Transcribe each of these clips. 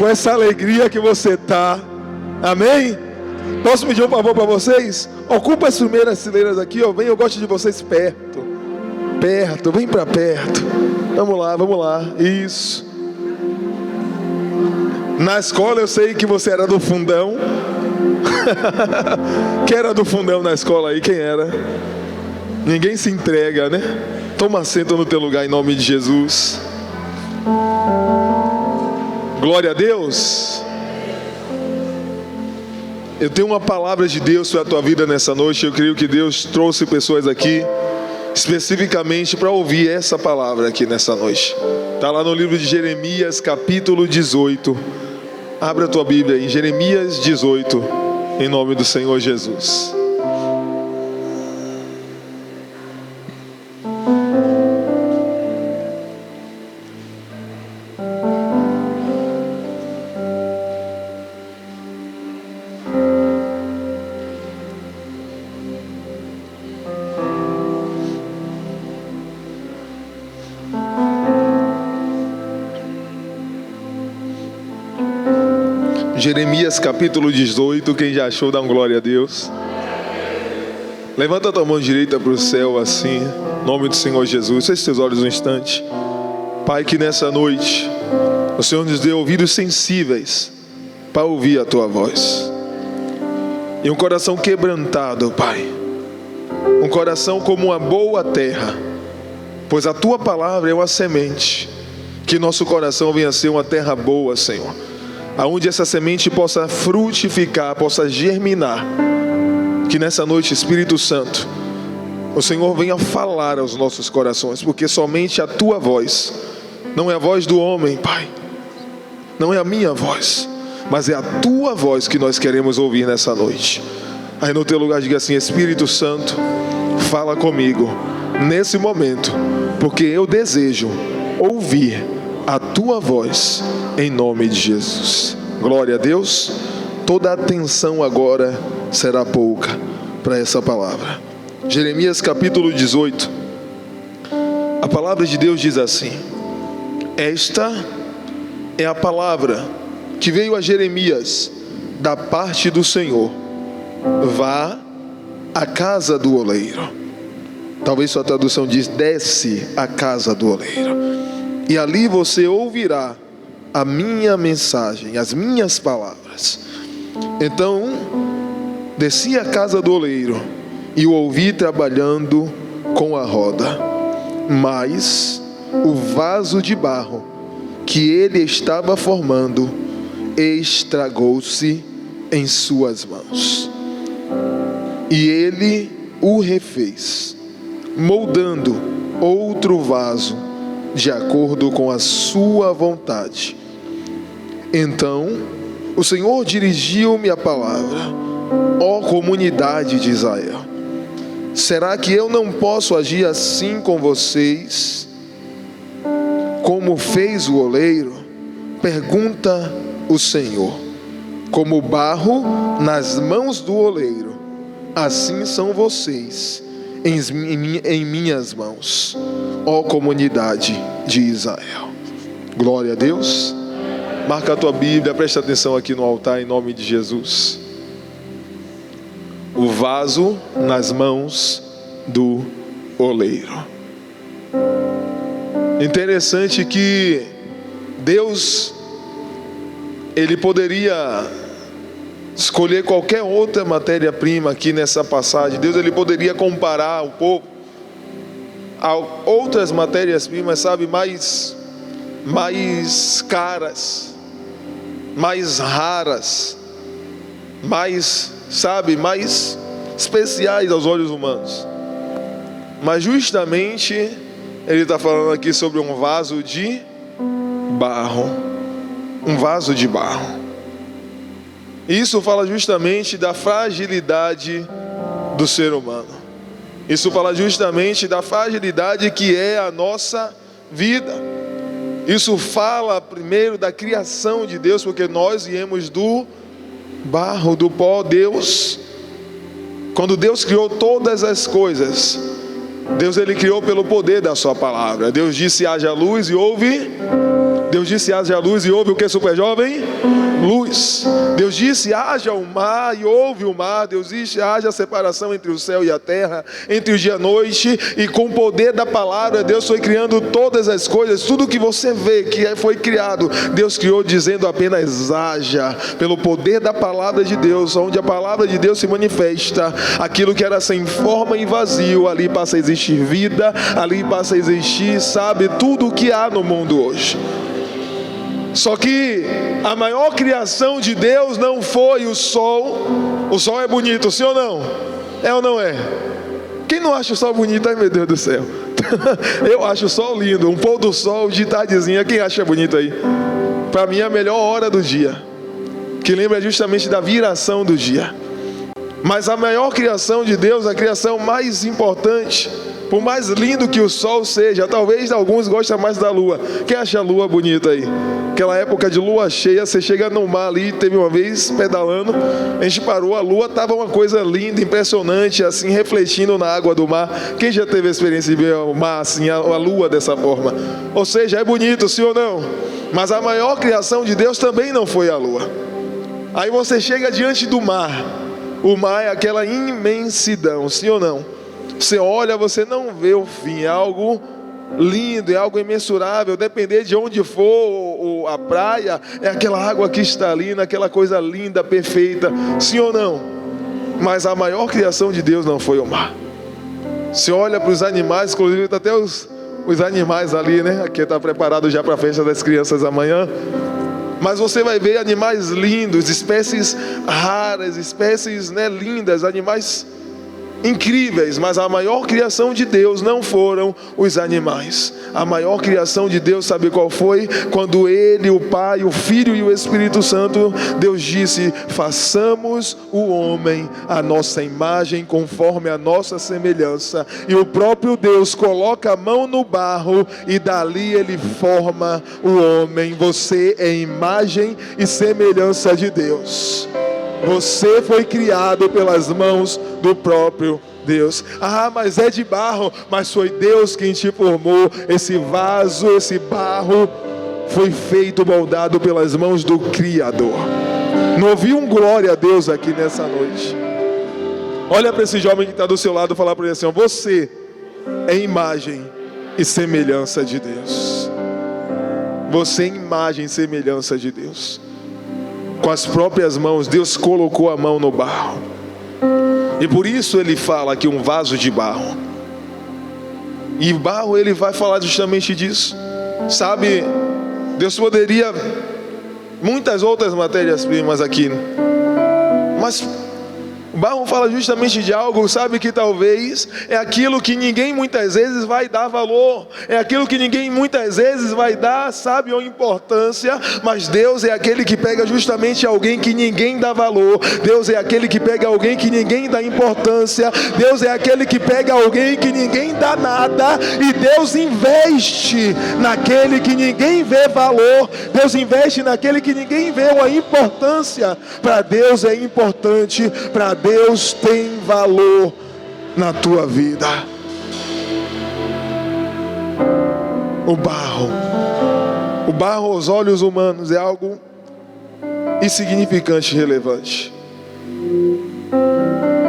com essa alegria que você está. Amém? Posso pedir um favor para vocês? Ocupa as primeiras fileiras aqui, ó. Vem, eu gosto de vocês perto. Perto, vem para perto. Vamos lá. Isso. Na escola eu sei que você era do fundão. Quem era do fundão na escola aí? Quem era? Ninguém se entrega, né? Toma assento no teu lugar em nome de Jesus. Glória a Deus. Eu tenho uma palavra de Deus para a tua vida nessa noite. Eu creio que Deus trouxe pessoas aqui especificamente para ouvir essa palavra aqui nessa noite. Está lá no livro de Jeremias, capítulo 18. Abra a tua Bíblia em Jeremias 18, em nome do Senhor Jesus. Jeremias capítulo 18, quem já achou, dá um glória a Deus. Levanta a tua mão direita para o céu assim, em nome do Senhor Jesus. Feche teus olhos um instante. Pai, que nessa noite o Senhor nos dê ouvidos sensíveis para ouvir a tua voz. E um coração quebrantado, Pai. Um coração como uma boa terra, pois a tua palavra é uma semente. Que nosso coração venha a ser uma terra boa, Senhor, aonde essa semente possa frutificar, possa germinar. Que nessa noite, Espírito Santo, o Senhor venha falar aos nossos corações, porque somente a tua voz, não é a voz do homem, Pai, não é a minha voz, mas é a tua voz que nós queremos ouvir nessa noite. Aí no teu lugar diga assim: Espírito Santo, fala comigo nesse momento, porque eu desejo ouvir a tua voz, em nome de Jesus. Glória a Deus. Toda a atenção agora será pouca para essa palavra. Jeremias capítulo 18. A palavra de Deus diz assim: esta é a palavra que veio a Jeremias da parte do Senhor. Vá à casa do oleiro. Talvez sua tradução diz: desce à casa do oleiro, e ali você ouvirá a minha mensagem, as minhas palavras. Então desci à casa do oleiro e o ouvi trabalhando com a roda, mas o vaso de barro que ele estava formando estragou-se em suas mãos. E ele o refez, moldando outro vaso de acordo com a sua vontade. Então o Senhor dirigiu-me a palavra: ó comunidade de Israel, será que eu não posso agir assim com vocês, como fez o oleiro? Pergunta o Senhor. Como barro nas mãos do oleiro, assim são vocês em minhas mãos, ó comunidade de Israel. Glória a Deus. Marca a tua Bíblia, presta atenção aqui no altar em nome de Jesus. O vaso nas mãos do oleiro. Interessante que Deus, Ele poderia escolher qualquer outra matéria-prima aqui nessa passagem. Deus, Ele poderia comparar o povo a outras matérias-primas, sabe, mais caras, mais raras, mais especiais aos olhos humanos. Mas justamente Ele está falando aqui sobre um vaso de barro. Um vaso de barro. Isso fala justamente da fragilidade do ser humano. Isso fala justamente da fragilidade que é a nossa vida. Isso fala primeiro da criação de Deus, porque nós viemos do barro, do pó. Quando Deus criou todas as coisas, Deus, Ele criou pelo poder da sua palavra. Deus disse: haja luz, e houve Deus disse: haja luz, e houve o que, super jovem? Luz. Deus disse: haja o mar, e houve o mar. Deus disse: haja separação entre o céu e a terra, entre o dia e a noite. E com o poder da palavra, Deus foi criando todas as coisas. Tudo que você vê que foi criado, Deus criou dizendo apenas haja. Pelo poder da palavra de Deus, onde a palavra de Deus se manifesta, aquilo que era sem forma e vazio, ali passa a existir vida, ali passa a existir, sabe, tudo o que há no mundo hoje. Só que a maior criação de Deus não foi o sol. O sol é bonito, sim ou não? É ou não é? Quem não acha o sol bonito? Ai, meu Deus do céu. Eu acho o sol lindo, um pôr do sol de tardezinha. Quem acha bonito aí? Para mim é a melhor hora do dia, que lembra justamente da viração do dia. Mas a maior criação de Deus, a criação mais importante, por mais lindo que o sol seja, talvez alguns gostem mais da lua. Quem acha a lua bonita aí? Aquela época de lua cheia, você chega no mar ali, teve uma vez pedalando, a gente parou, a lua estava uma coisa linda, impressionante, assim, refletindo na água do mar. Quem já teve a experiência de ver o mar assim, a lua dessa forma? Ou seja, é bonito, sim ou não? Mas a maior criação de Deus também não foi a lua. Aí você chega diante do mar. O mar é aquela imensidão, sim ou não? Você olha, você não vê o fim. É algo lindo, é algo imensurável. Depender de onde for a praia, é aquela água cristalina, aquela coisa linda, perfeita, sim ou não? Mas a maior criação de Deus não foi o mar. Você olha para os animais, inclusive até os animais ali, né? Aqui está preparado já para a festa das crianças amanhã. Mas você vai ver animais lindos, espécies raras, espécies, né, lindas, animais incríveis. Mas a maior criação de Deus não foram os animais. A maior criação de Deus, sabe qual foi? Quando Ele, o Pai, o Filho e o Espírito Santo, Deus disse: façamos o homem à nossa imagem, conforme a nossa semelhança. E o próprio Deus coloca a mão no barro e dali Ele forma o homem. Você é imagem e semelhança de Deus. Você foi criado pelas mãos do próprio Deus. Ah, mas é de barro. Mas foi Deus quem te formou. Esse vaso, esse barro foi feito, moldado pelas mãos do Criador. Não ouvi um glória a Deus aqui nessa noite? Olha para esse jovem que está do seu lado e falar para ele assim: você é imagem e semelhança de Deus. Você é imagem e semelhança de Deus. Com as próprias mãos, Deus colocou a mão no barro. E por isso ele fala aqui um vaso de barro. E barro, ele vai falar justamente disso. Sabe, Deus poderia muitas outras matérias-primas aqui, mas o barro fala justamente de algo, sabe, que talvez é aquilo que ninguém muitas vezes vai dar valor, é aquilo que ninguém muitas vezes vai dar, sabe, uma importância. Mas Deus é aquele que pega justamente alguém que ninguém dá valor. Deus é aquele que pega alguém que ninguém dá importância. Deus é aquele que pega alguém que ninguém dá nada, e Deus investe naquele que ninguém vê valor. Deus investe naquele que ninguém vê uma importância. Para Deus é importante, para Deus tem valor na tua vida. O barro aos olhos humanos é algo insignificante e irrelevante.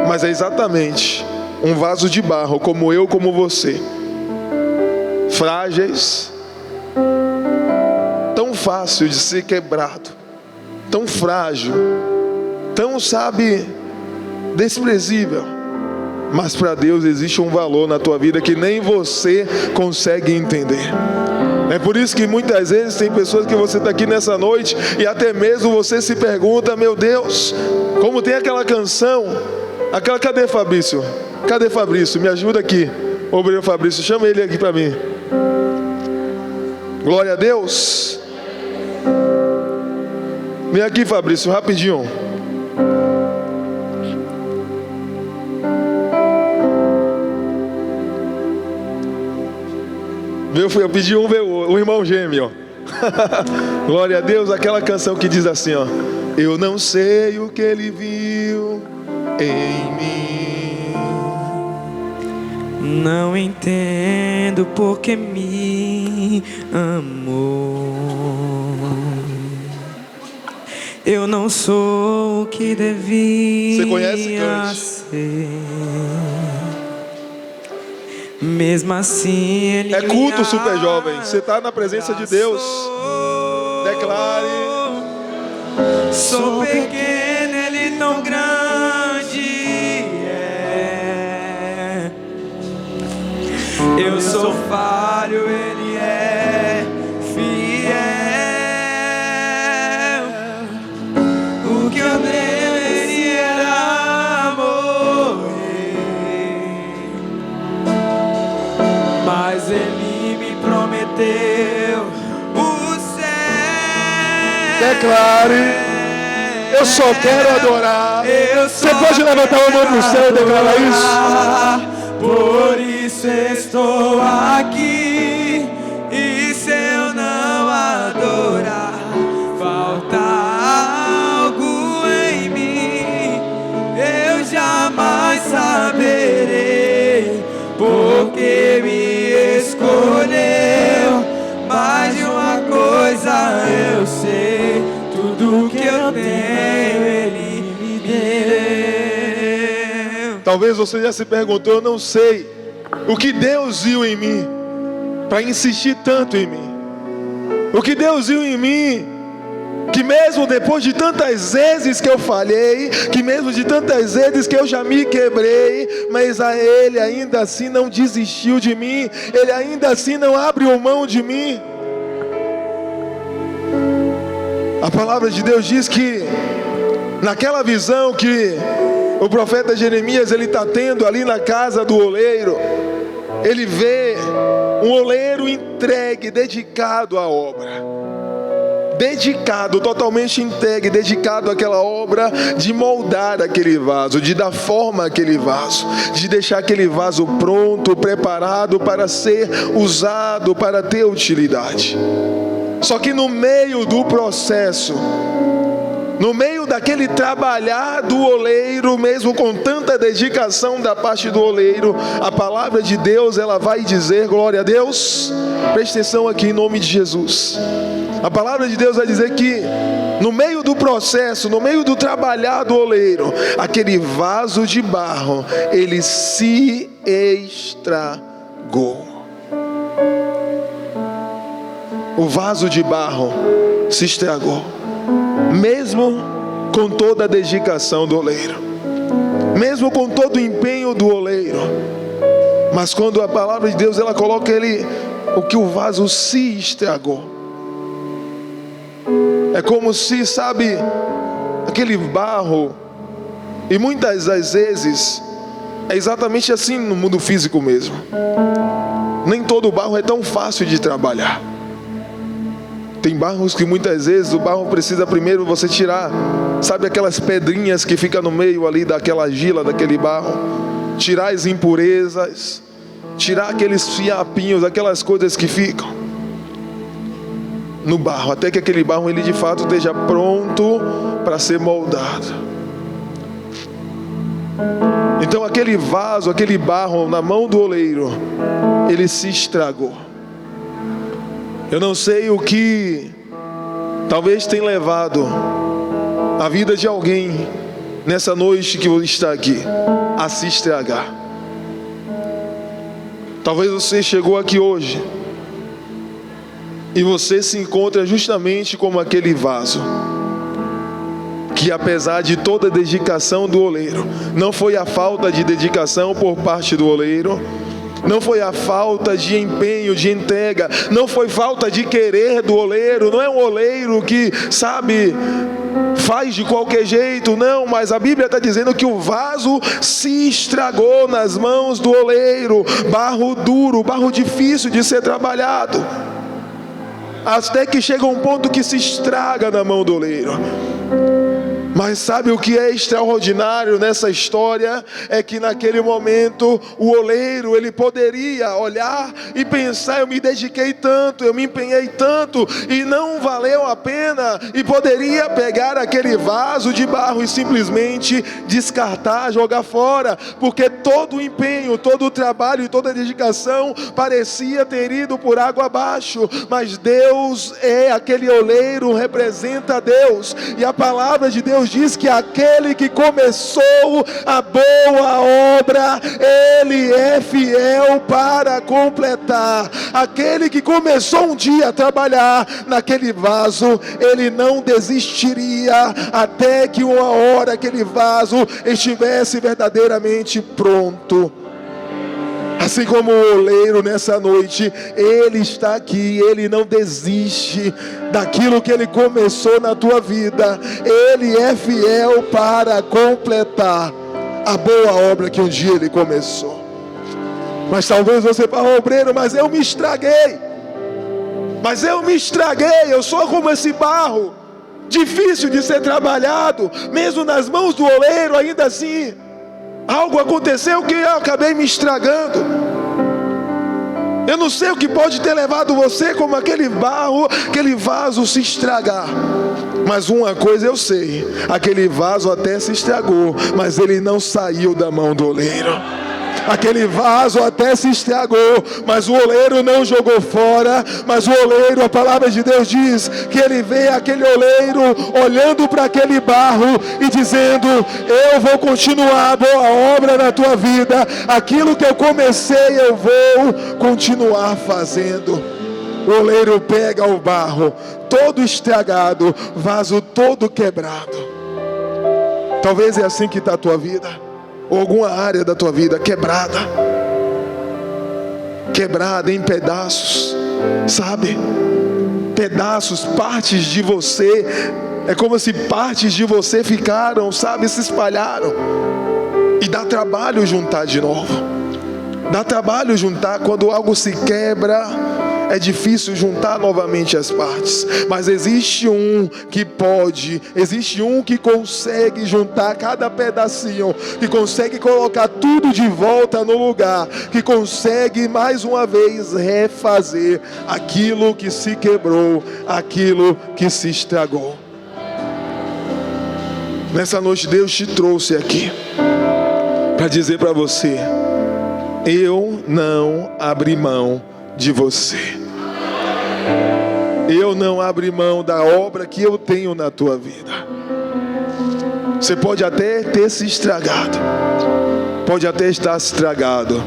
Mas é exatamente um vaso de barro, como eu, como você, frágeis, tão fácil de ser quebrado, tão frágil, tão, sabe, desprezível. Mas para Deus existe um valor na tua vida que nem você consegue entender. É por isso que muitas vezes tem pessoas que você está aqui nessa noite e até mesmo você se pergunta: meu Deus, como tem aquela canção, cadê Fabrício? Cadê Fabrício? Me ajuda aqui, obreiro Fabrício, chama ele aqui para mim. Glória a Deus. Vem aqui, Fabrício, rapidinho. Eu pedi o irmão gêmeo, ó. Glória a Deus, aquela canção que diz assim, ó: eu não sei o que ele viu em mim, não entendo porque me amou. Eu não sou o que devia Você conhece, cante. ser. Mesmo assim ele É culto, me super jovem. Você está na presença de Deus. Declare. Sou pequeno, ele tão grande é. Eu sou falho, ele é fiel. O que eu deveria morrer, mas ele me prometeu o céu. Declare. Eu só quero adorar. Você pode levantar a mão para o céu e declarar isso? Por isso estou aqui. E se eu não adorar, falta algo em mim. Eu jamais saberei, porque me escolheu. Mais de uma coisa eu sei, tudo que eu tenho ele me deu. Talvez você já se perguntou, eu não sei o que Deus viu em mim para insistir tanto em mim. O que Deus viu em mim, que mesmo depois de tantas vezes que eu falhei, que mesmo de tantas vezes que eu já me quebrei, mas a Ele ainda assim não desistiu de mim, Ele ainda assim não abriu mão de mim. A palavra de Deus diz que naquela visão que o profeta Jeremias ele está tendo ali na casa do oleiro, ele vê um oleiro entregue, dedicado à obra, dedicado, totalmente entregue, dedicado àquela obra de moldar aquele vaso, de dar forma àquele vaso, de deixar aquele vaso pronto, preparado para ser usado, para ter utilidade. Só que no meio do processo, no meio daquele trabalhar do oleiro, mesmo com tanta dedicação da parte do oleiro, a palavra de Deus ela vai dizer, glória a Deus, preste atenção aqui em nome de Jesus. A palavra de Deus vai dizer que no meio do processo, no meio do trabalhar do oleiro, aquele vaso de barro, ele se estragou. O vaso de barro se estragou, mesmo com toda a dedicação do oleiro, mesmo com todo o empenho do oleiro. Mas quando a palavra de Deus ela coloca o vaso se estragou. É como se, sabe, aquele barro, e muitas das vezes é exatamente assim no mundo físico mesmo. Nem todo barro é tão fácil de trabalhar. Tem barros que muitas vezes o barro precisa primeiro você tirar, sabe, aquelas pedrinhas que ficam no meio ali daquela argila, daquele barro, tirar as impurezas, tirar aqueles fiapinhos, aquelas coisas que ficam no barro, até que aquele barro ele de fato esteja pronto para ser moldado. Então aquele vaso, aquele barro na mão do oleiro, ele se estragou. Eu não sei o que talvez tenha levado a vida de alguém nessa noite que está aqui a se estragar. Talvez você chegou aqui hoje e você se encontra justamente como aquele vaso que, apesar de toda a dedicação do oleiro, não foi a falta de dedicação por parte do oleiro, não foi a falta de empenho, de entrega, não foi falta de querer do oleiro. Não é um oleiro que, sabe, faz de qualquer jeito, não. Mas a Bíblia está dizendo que o vaso se estragou nas mãos do oleiro. Barro duro, barro difícil de ser trabalhado, até que chega um ponto que se estraga na mão do oleiro. Mas sabe o que é extraordinário nessa história? É que naquele momento o oleiro, ele poderia olhar e pensar: eu me dediquei tanto, eu me empenhei tanto e não valeu a pena, e poderia pegar aquele vaso de barro e simplesmente descartar, jogar fora, porque todo o empenho, todo o trabalho e toda a dedicação parecia ter ido por água abaixo. Mas Deus é aquele oleiro, representa Deus, e a palavra de Deus diz que aquele que começou a boa obra, Ele é fiel para completar. Aquele que começou um dia a trabalhar naquele vaso, ele não desistiria até que uma hora aquele vaso estivesse verdadeiramente pronto. Assim como o oleiro nessa noite, ele está aqui, ele não desiste daquilo que ele começou na tua vida. Ele é fiel para completar a boa obra que um dia ele começou. Mas talvez você fale: obreiro, mas eu me estraguei. Eu sou como esse barro, difícil de ser trabalhado, mesmo nas mãos do oleiro. Ainda assim, algo aconteceu que eu acabei me estragando. Eu não sei o que pode ter levado você, como aquele barro, aquele vaso se estragar. Mas uma coisa eu sei: aquele vaso até se estragou, mas ele não saiu da mão do oleiro. Aquele vaso até se estragou, mas o oleiro não jogou fora. Mas o oleiro, a palavra de Deus diz que ele vê aquele oleiro olhando para aquele barro e dizendo: eu vou continuar a boa obra na tua vida. Aquilo que eu comecei eu vou continuar fazendo. O oleiro pega o barro todo estragado, vaso todo quebrado. Talvez é assim que está a tua vida, ou alguma área da tua vida quebrada em pedaços, sabe? Pedaços, partes de você. É como se partes de você ficaram, sabe, se espalharam. E dá trabalho juntar de novo. Dá trabalho juntar. Quando algo se quebra, é difícil juntar novamente as partes. Mas existe um que pode, existe um que consegue juntar cada pedacinho, que consegue colocar tudo de volta no lugar, que consegue mais uma vez refazer aquilo que se quebrou, aquilo que se estragou. Nessa noite Deus te trouxe aqui para dizer para você: eu não abri mão de você. Eu não abri mão da obra que eu tenho na tua vida. Você pode até ter se estragado, pode até estar estragado,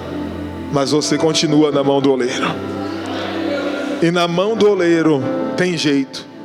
mas você continua na mão do oleiro. E na mão do oleiro tem jeito.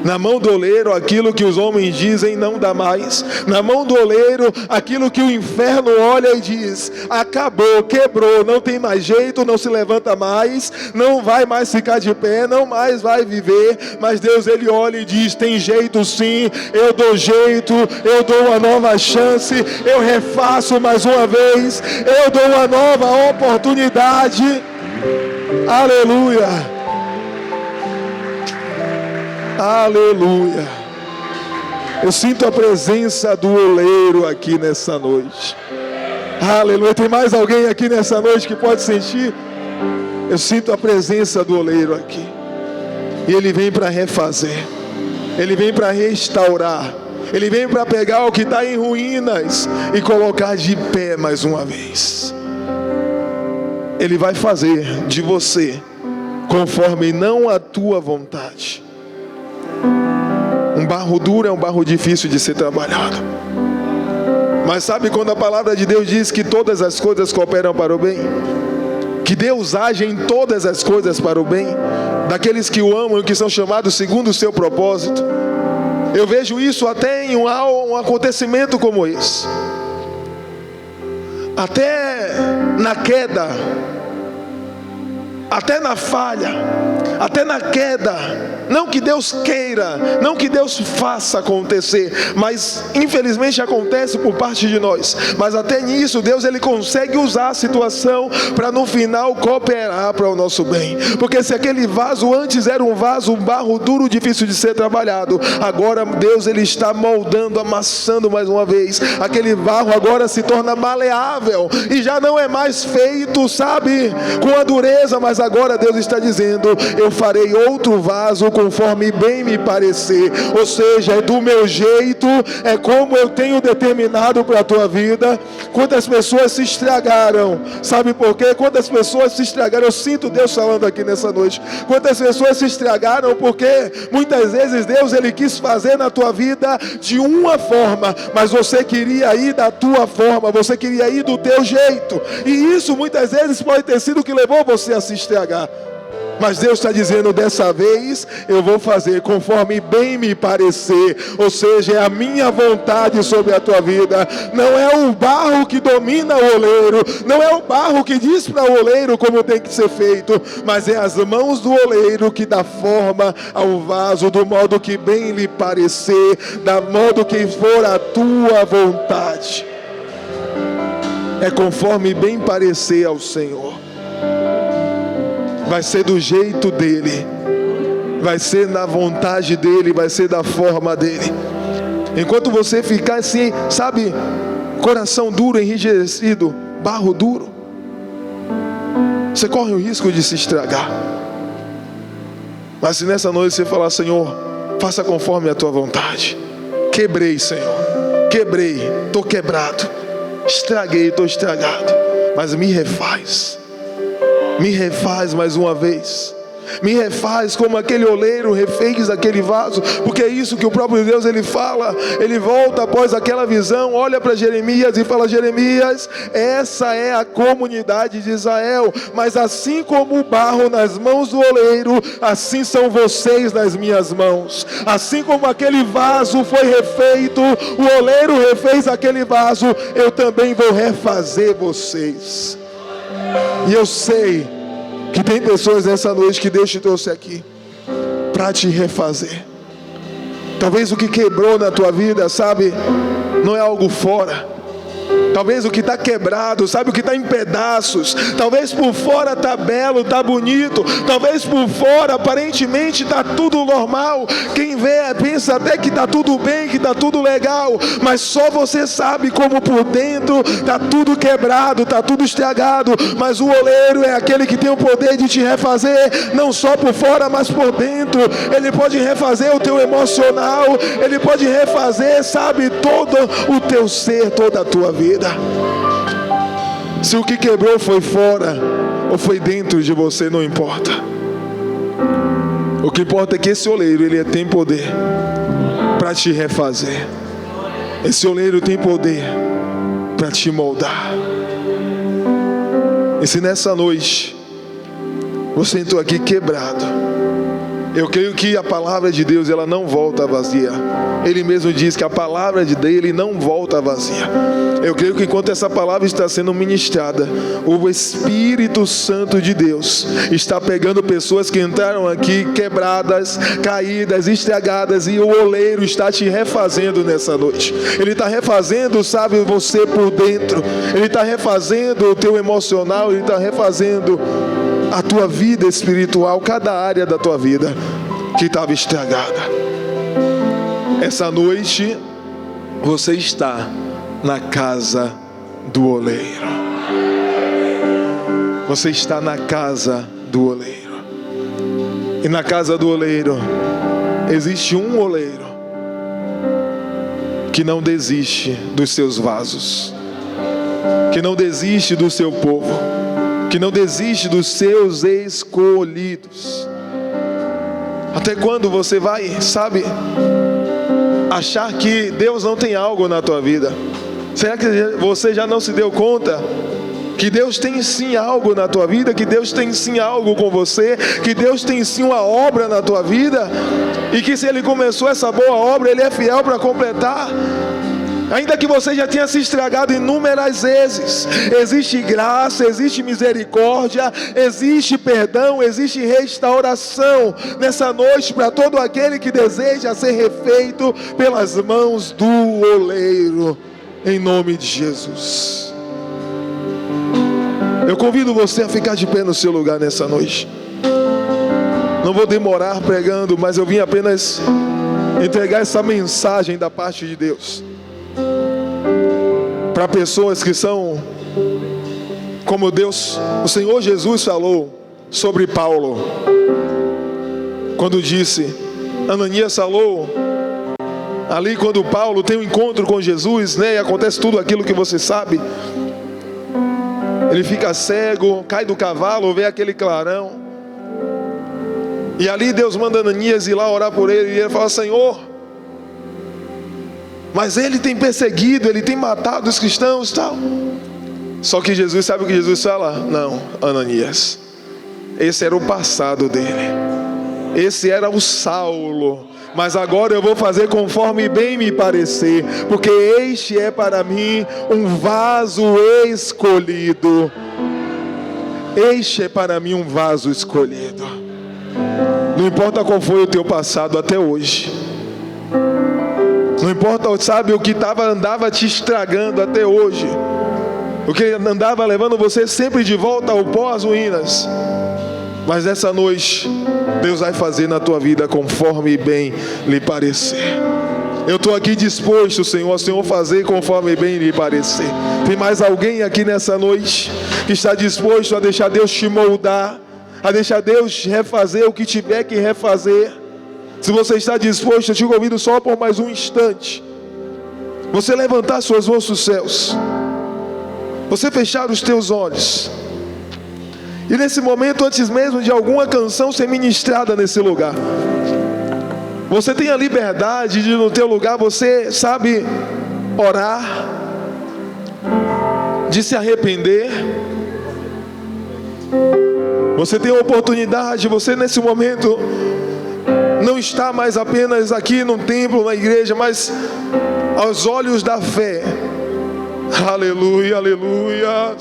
Na mão do oleiro, aquilo que os homens dizem não dá mais. Na mão do oleiro, aquilo que o inferno olha e diz: acabou, quebrou, não tem mais jeito, não se levanta mais, não vai mais ficar de pé, não mais vai viver. Mas Deus, Ele olha e diz: tem jeito sim, eu dou jeito, eu dou uma nova chance, eu refaço mais uma vez, eu dou uma nova oportunidade. Aleluia. Aleluia. Eu sinto a presença do oleiro aqui nessa noite. Aleluia. Tem mais alguém aqui nessa noite que pode sentir? Eu sinto a presença do oleiro aqui. E ele vem para refazer. Ele vem para restaurar. Ele vem para pegar o que está em ruínas e colocar de pé mais uma vez. Ele vai fazer de você conforme não a tua vontade. Um barro duro é um barro difícil de ser trabalhado. Mas sabe quando a palavra de Deus diz que todas as coisas cooperam para o bem? Que Deus age em todas as coisas para o bem daqueles que o amam e que são chamados segundo o seu propósito. Eu vejo isso até em um acontecimento como esse. Até na queda, até na falha, até na queda. Não que Deus queira, não que Deus faça acontecer, mas infelizmente acontece por parte de nós. Mas até nisso Deus ele consegue usar a situação para no final cooperar para o nosso bem. Porque se aquele vaso antes era um vaso, um barro duro, difícil de ser trabalhado, agora Deus ele está moldando, amassando mais uma vez. Aquele barro agora se torna maleável e já não é mais feito, sabe, com a dureza, mas agora Deus está dizendo: eu farei outro vaso conforme bem me parecer. Ou seja, é do meu jeito, é como eu tenho determinado para a tua vida. Quantas pessoas se estragaram, sabe por quê? Quantas pessoas se estragaram, eu sinto Deus falando aqui nessa noite. Quantas pessoas se estragaram porque muitas vezes Deus ele quis fazer na tua vida de uma forma, mas você queria ir da tua forma, você queria ir do teu jeito, e isso muitas vezes pode ter sido o que levou você a se estragar. Mas Deus está dizendo: dessa vez eu vou fazer conforme bem me parecer. Ou seja, é a minha vontade sobre a tua vida. Não é o barro que domina o oleiro, não é o barro que diz para o oleiro como tem que ser feito, mas é as mãos do oleiro que dá forma ao vaso do modo que bem lhe parecer, da modo que for a tua vontade. É conforme bem parecer ao Senhor. Vai ser do jeito dele, vai ser na vontade dele, vai ser da forma dele. Enquanto você ficar assim, sabe, coração duro, enrijecido, barro duro, você corre o risco de se estragar. Mas se nessa noite você falar: Senhor, faça conforme a tua vontade. Quebrei, Senhor, quebrei, estou quebrado, estraguei, estou estragado, mas me refaz. Me refaz mais uma vez. Me refaz como aquele oleiro refez aquele vaso. Porque é isso que o próprio Deus ele fala. Ele volta após aquela visão, olha para Jeremias e fala: Jeremias, essa é a comunidade de Israel. Mas assim como o barro nas mãos do oleiro, assim são vocês nas minhas mãos. Assim como aquele vaso foi refeito, o oleiro refez aquele vaso, eu também vou refazer vocês. E eu sei que tem pessoas nessa noite que Deus te trouxe aqui para te refazer. Talvez o que quebrou na tua vida, sabe, não é algo fora. Talvez o que está quebrado, sabe, o que está em pedaços. Talvez por fora está belo, está bonito. Talvez por fora aparentemente está tudo normal. Quem vê pensa até que está tudo bem, que está tudo legal. Mas só você sabe como por dentro está tudo quebrado, está tudo estragado. Mas o oleiro é aquele que tem o poder de te refazer, não só por fora, mas por dentro. Ele pode refazer o teu emocional. Ele pode refazer, sabe, todo o teu ser, toda a tua vida. Se o que quebrou foi fora ou foi dentro de você, não importa. O que importa é que esse oleiro ele tem poder para te refazer. Esse oleiro tem poder para te moldar. E se nessa noite você entrou aqui quebrado, eu creio que a palavra de Deus ela não volta vazia. Ele mesmo diz que a palavra dele não volta vazia. Eu creio que enquanto essa palavra está sendo ministrada, o Espírito Santo de Deus está pegando pessoas que entraram aqui quebradas, caídas, estragadas, e o oleiro está te refazendo nessa noite. Ele está refazendo, sabe, você por dentro. Ele está refazendo o teu emocional, ele está refazendo a tua vida espiritual, cada área da tua vida que estava estragada. Essa noite você está na casa do oleiro. Você está na casa do oleiro. E na casa do oleiro existe um oleiro que não desiste dos seus vasos, que não desiste do seu povo, que não desiste dos seus escolhidos. Até quando você vai, sabe, achar que Deus não tem algo na tua vida? Será que você já não se deu conta que Deus tem sim algo na tua vida, que Deus tem sim algo com você, que Deus tem sim uma obra na tua vida, e que se Ele começou essa boa obra, Ele é fiel para completar? Ainda que você já tenha se estragado inúmeras vezes, existe graça, existe misericórdia, existe perdão, existe restauração nessa noite para todo aquele que deseja ser refeito pelas mãos do oleiro, em nome de Jesus. Eu convido você a ficar de pé no seu lugar nessa noite. Não vou demorar pregando, mas eu vim apenas entregar essa mensagem da parte de Deus para pessoas que são como Deus, o Senhor Jesus falou sobre Paulo, quando disse, Ananias falou ali quando Paulo tem um encontro com Jesus, né, e acontece tudo aquilo que você sabe. Ele fica cego, cai do cavalo, vê aquele clarão, e ali Deus manda Ananias ir lá orar por ele, e ele fala, Senhor, mas ele tem perseguido, ele tem matado os cristãos e tal. Só que Jesus, sabe o que Jesus fala? Não, Ananias, esse era o passado dele, esse era o Saulo, mas agora eu vou fazer conforme bem me parecer, porque este é para mim um vaso escolhido. Este é para mim um vaso escolhido. Não importa qual foi o teu passado até hoje, não importa, sabe, o que andava te estragando até hoje, o que andava levando você sempre de volta ao pó, às ruínas. Mas essa noite Deus vai fazer na tua vida conforme bem lhe parecer. Eu estou aqui disposto, Senhor, fazer conforme bem lhe parecer. Tem mais alguém aqui nessa noite que está disposto a deixar Deus te moldar, a deixar Deus refazer o que tiver que refazer? Se você está disposto, eu te convido só por mais um instante, você levantar suas mãos dos céus, você fechar os teus olhos, e nesse momento, antes mesmo de alguma canção ser ministrada nesse lugar, você tem a liberdade de no teu lugar, você sabe, orar, de se arrepender. Você tem a oportunidade, você nesse momento não está mais apenas aqui no templo, na igreja, mas aos olhos da fé. Aleluia, aleluia.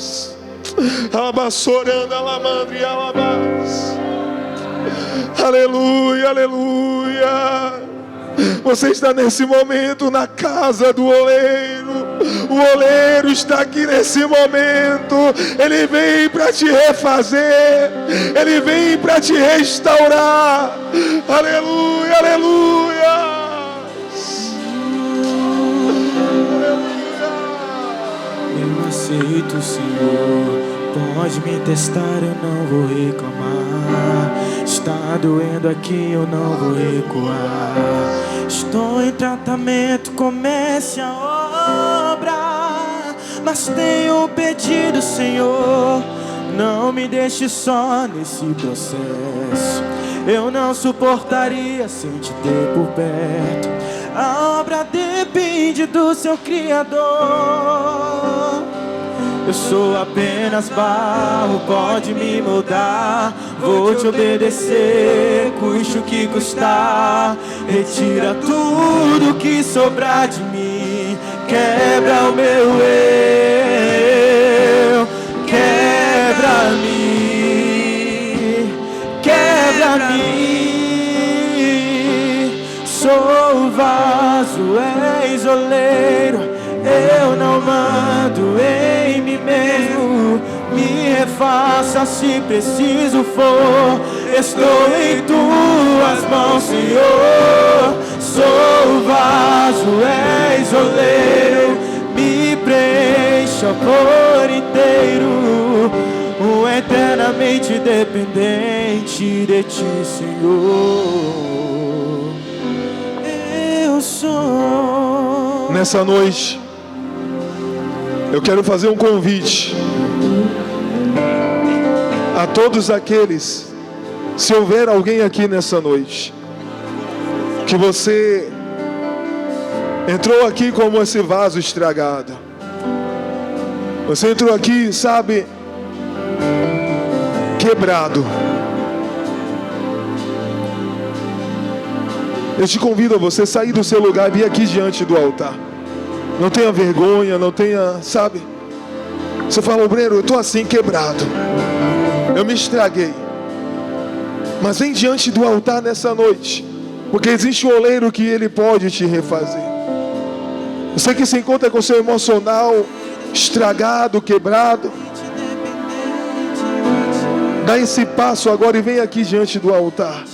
Aleluia, aleluia. Você está nesse momento na casa do oleiro. O oleiro está aqui nesse momento. Ele vem para te refazer, ele vem para te restaurar. Aleluia, aleluia. Eu aceito, Senhor. Pode me testar, eu não vou reclamar. Está doendo aqui, eu não vou recuar. Estou em tratamento, comece a obra. Mas tenho pedido, Senhor, não me deixe só nesse processo. Eu não suportaria sem te ter por perto. A obra depende do seu Criador. Eu sou apenas barro, pode me moldar. Vou te obedecer, custe o que custar. Retira tudo que sobrar de mim. Quebra o meu eu. Quebra-me. Quebra-me. Sou o vaso, és oleiro. Eu não mando em mim mesmo. Me refaça se preciso for. Estou em tuas mãos, Senhor. Sou o vaso, és oleiro. Me preencha por inteiro. O eternamente dependente de ti, Senhor. Eu sou. Nessa noite eu quero fazer um convite a todos aqueles, se houver alguém aqui nessa noite, que você entrou aqui como esse vaso estragado, você entrou aqui, sabe, quebrado. Eu te convido a você sair do seu lugar e vir aqui diante do altar. Não tenha vergonha, não tenha, sabe? Você fala, obreiro, eu estou assim quebrado. Eu me estraguei. Mas vem diante do altar nessa noite, porque existe um oleiro que ele pode te refazer. Você que se encontra com seu emocional estragado, quebrado, dá esse passo agora e vem aqui diante do altar,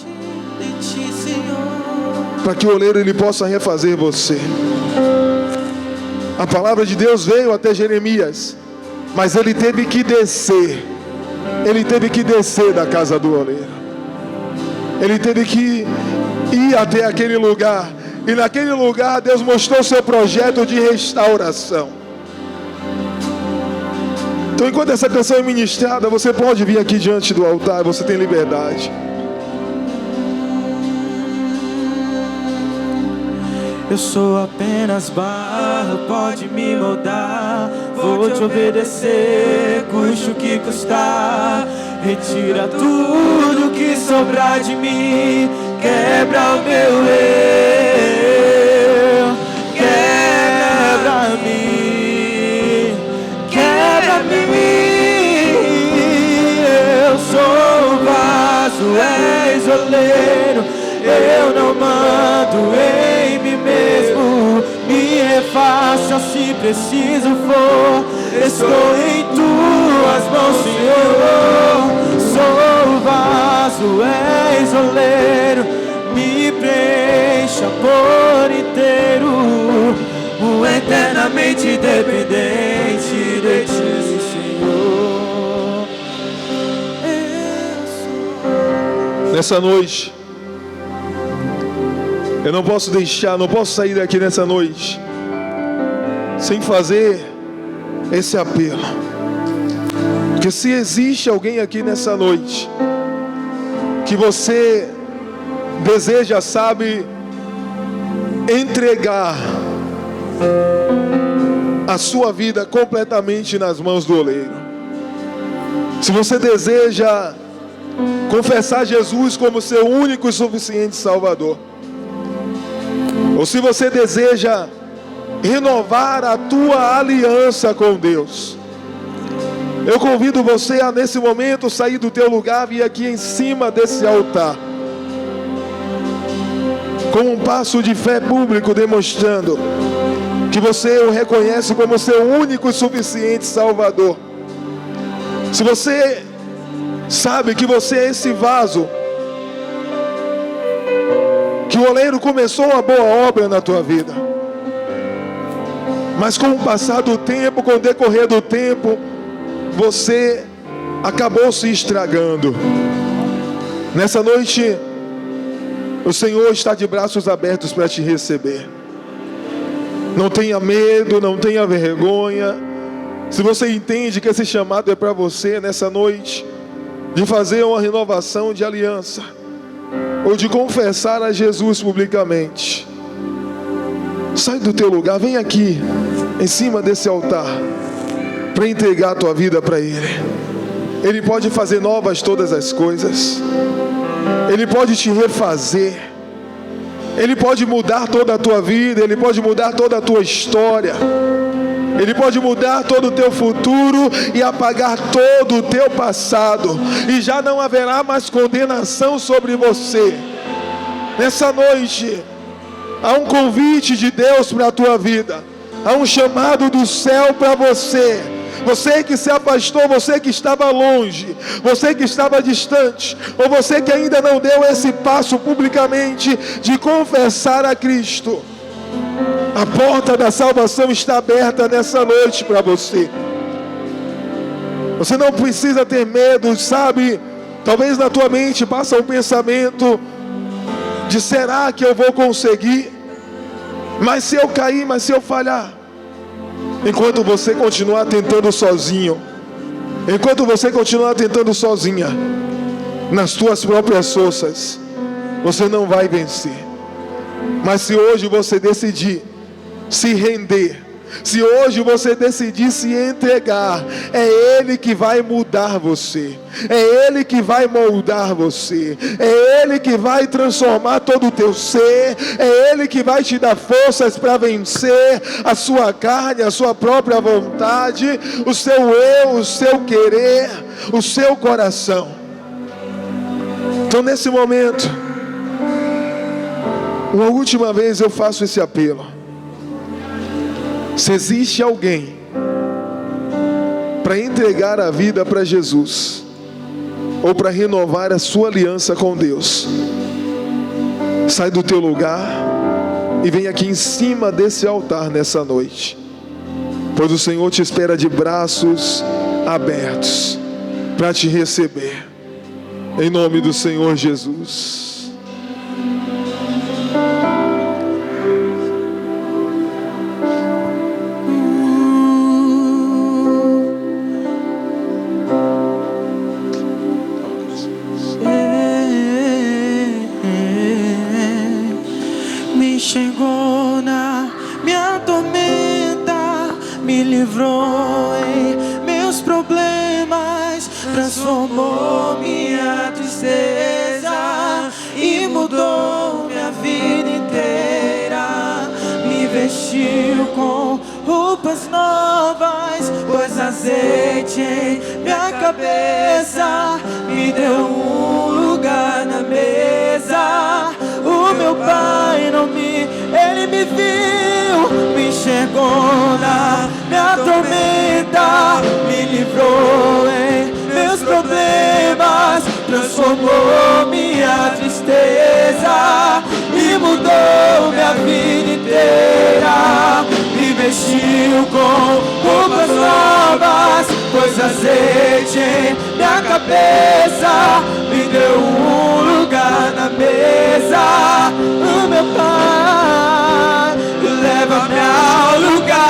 para que o oleiro ele possa refazer você. A palavra de Deus veio até Jeremias, mas ele teve que descer. Ele teve que descer da casa do oleiro. Ele teve que ir até aquele lugar. E naquele lugar Deus mostrou seu projeto de restauração. Então enquanto essa canção é ministrada, você pode vir aqui diante do altar. Você tem liberdade. Eu sou apenas barro, pode me moldar. Vou te obedecer, custe o que custar. Retira tudo que sobrar de mim. Quebra o meu eu. Quebra-me. Quebra-me. Eu sou o vaso, és oleiro. Eu não mando em mim mesmo. Me refaça se preciso for. Estou em tuas mãos, Senhor. Sou o vaso, és oleiro. Me preencha por inteiro. O eternamente dependente de ti, Senhor. Nessa noite, eu não posso sair daqui nessa noite sem fazer esse apelo. Porque se existe alguém aqui nessa noite que você deseja, sabe, entregar a sua vida completamente nas mãos do oleiro. Se você deseja confessar Jesus como seu único e suficiente Salvador, ou se você deseja renovar a tua aliança com Deus, eu convido você a nesse momento sair do teu lugar e vir aqui em cima desse altar, com um passo de fé público, demonstrando que você o reconhece como seu único e suficiente Salvador. Se você sabe que você é esse vaso, que o oleiro começou uma boa obra na tua vida, mas com o passar do tempo, com o decorrer do tempo, você acabou se estragando. Nessa noite, o Senhor está de braços abertos para te receber. Não tenha medo, não tenha vergonha. Se você entende que esse chamado é para você nessa noite, de fazer uma renovação de aliança, ou de confessar a Jesus publicamente, sai do teu lugar, vem aqui em cima desse altar para entregar a tua vida para Ele. Ele pode fazer novas todas as coisas. Ele pode te refazer. Ele pode mudar toda a tua vida. Ele pode mudar toda a tua história. Ele pode mudar todo o teu futuro e apagar todo o teu passado. E já não haverá mais condenação sobre você. Nessa noite, há um convite de Deus para a tua vida. Há um chamado do céu para você. Você que se afastou, você que estava longe, você que estava distante, ou você que ainda não deu esse passo publicamente de confessar a Cristo. A porta da salvação está aberta nessa noite para você. Você não precisa ter medo, sabe? Talvez na tua mente passa um pensamento de: será que eu vou conseguir? Mas se eu cair, mas se eu falhar? Enquanto você continuar tentando sozinho, enquanto você continuar tentando sozinha, nas tuas próprias forças, você não vai vencer. Mas se hoje você decidir se render, Se hoje você decidir se entregar, é Ele que vai mudar você, é Ele que vai moldar você, é Ele que vai transformar todo o teu ser, é Ele que vai te dar forças para vencer a sua carne, a sua própria vontade, o seu eu, o seu querer, o seu coração. Então, nesse momento, uma última vez eu faço esse apelo. Se existe alguém para entregar a vida para Jesus, ou para renovar a sua aliança com Deus, sai do teu lugar e vem aqui em cima desse altar nessa noite, pois o Senhor te espera de braços abertos para te receber, em nome do Senhor Jesus. Chegou na minha tormenta, me livrou em meus problemas, transformou minha tristeza e mudou minha vida inteira. Me vestiu com roupas novas, pôs azeite em minha cabeça, me deu um lugar na mesa. O meu Pai Ele me viu, me enxergou na minha tormenta, me livrou em meus problemas, transformou minha tristeza e mudou minha vida inteira. Me vestiu com roupas novas, pôs azeite em minha cabeça, me deu um lugar na mesa. O meu Pai leva-me ao lugar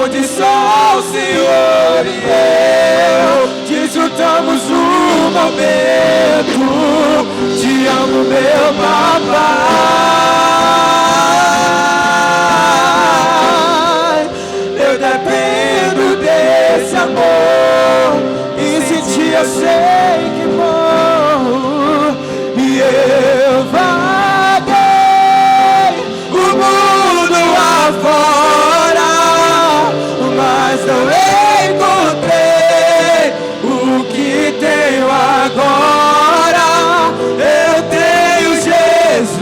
onde só o Senhor e eu desfrutamos um momento. Te amo, meu papai. Eu dependo desse amor e se ti eu sei que morro. E eu vaguei o mundo afora, mas não encontrei o que tenho agora. Eu tenho Jesus,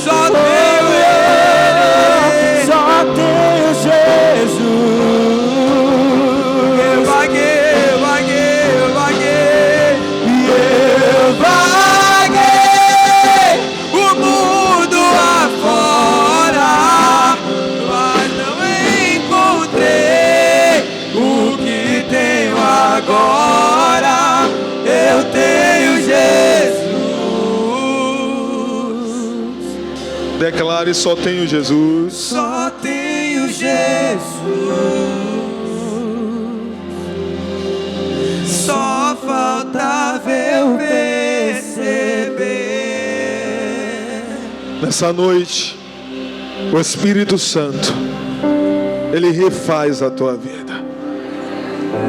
só tenho Ele, só tenho Jesus. Eu vaguei, e eu vaguei o mundo afora, mas não encontrei o que tenho agora. Eu tenho Jesus. Declare: só tenho Jesus. Só tenho Jesus. Só faltava eu perceber. Nessa noite, o Espírito Santo, Ele refaz a tua vida.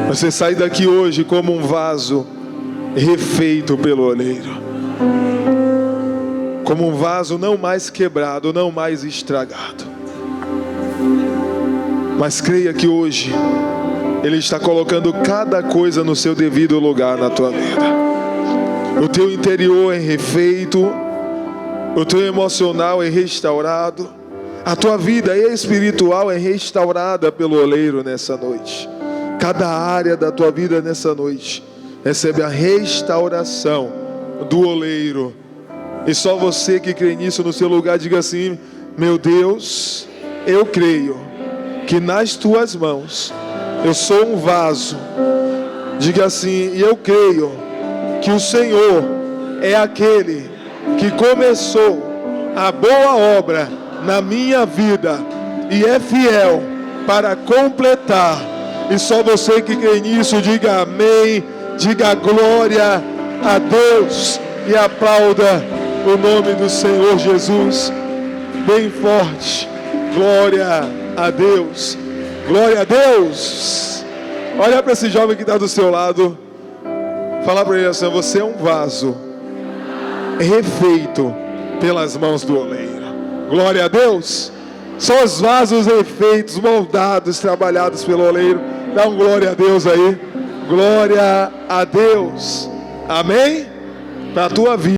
Você sai daqui hoje como um vaso refeito pelo oleiro, como um vaso não mais quebrado, não mais estragado. Mas creia que hoje Ele está colocando cada coisa no seu devido lugar na tua vida. O teu interior é refeito, o teu emocional é restaurado, a tua vida espiritual é restaurada pelo oleiro nessa noite. Cada área da tua vida nessa noite recebe a restauração do oleiro. E só você que crê nisso no seu lugar, diga assim: meu Deus, eu creio que nas tuas mãos eu sou um vaso. Diga assim: e eu creio que o Senhor é aquele que começou a boa obra na minha vida e é fiel para completar. E só você que crê nisso, diga amém, diga glória a Deus. e aplauda o nome do Senhor Jesus bem forte. Glória a Deus. Glória a Deus. Olha para esse jovem que está do seu lado. Fala para ele assim: você é um vaso refeito pelas mãos do oleiro. Glória a Deus. São os vasos refeitos, moldados, trabalhados pelo oleiro. Dá um glória a Deus aí. Glória a Deus. Amém? Para a tua vida.